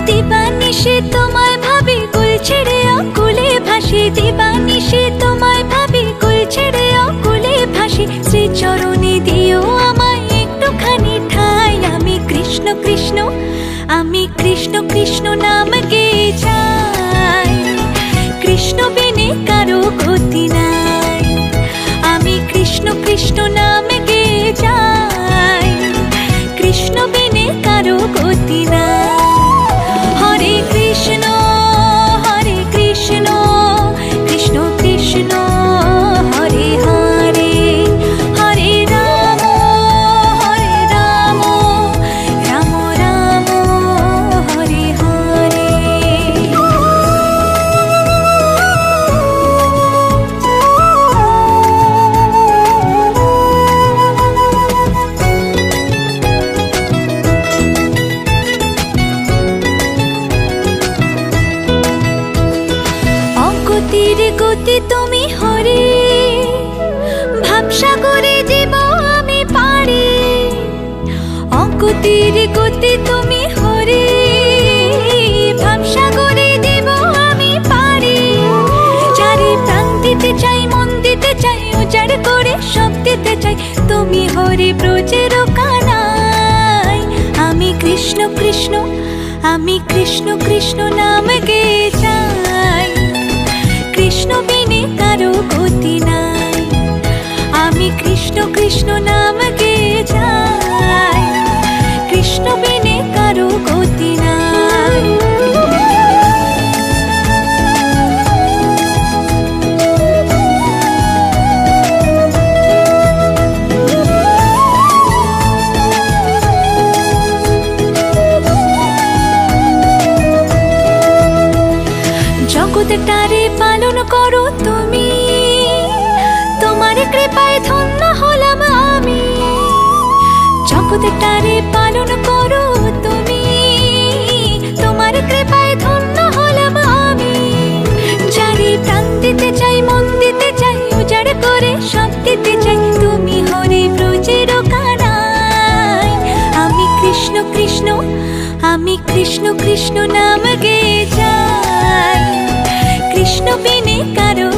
দিবানিশি তোমায় ভাবি, কুল ছেড়ে অকুলে ভাসি। দিবানিশি তোমায় ভাবি, কুল ছেড়ে অকুলে ভাসি। শ্রীচরণে দিও আমায় একটুখানি ঠাঁই। আমি কৃষ্ণ কৃষ্ণ, আমি কৃষ্ণ কৃষ্ণ নাম গেয়ে যাই। কৃষ্ণ বিনে কারো গতি নাই। আমি কৃষ্ণ কৃষ্ণ নাম গেয়ে যাই। কৃষ্ণ বিনে কারো গতি নাই। হরে কৃষ্ণ হরে কৃষ্ণ, কৃষ্ণ কৃষ্ণ হরে হরে। হরে রাম রাম রাম হরে হরে। অগতির গতি তুমি হরে, ভাবসাগরে জীব আমি পারি। অগতির গতি তুমি হরে, ভাবসাগরে জীব আমি পারি। চারি প্রাণ দিতে চাই, মন দিতে চাই, উজাড় করে সব দিতে চাই। তুমি হরে ব্রজের কানাই। আমি কৃষ্ণ কৃষ্ণ, আমি কৃষ্ণ কৃষ্ণ নাম গেয়ে যাই। কৃষ্ণ বিনে কারো গতি নাই। আমি কৃষ্ণ কৃষ্ণ নাম গেয়ে যাই। কৃষ্ণ বিনে কারো গতি নাই। জগৎটারে পালন করো তুমি, তোমার কৃপায় ধন্য হলাম আমি। জগৎটারে পালন করো তুমি, তোমার কৃপায় ধন্য হলাম আমি। যারে প্রাণ দিতে চাই, মন দিতে চাই, উজাড় করে সব দিতে চাই। তুমি হরে ব্রজের কানাই। আমি কৃষ্ণ কৃষ্ণ, আমি কৃষ্ণ কৃষ্ণ নাম গেয়ে যাই। কৃষ্ণ বিনে কারো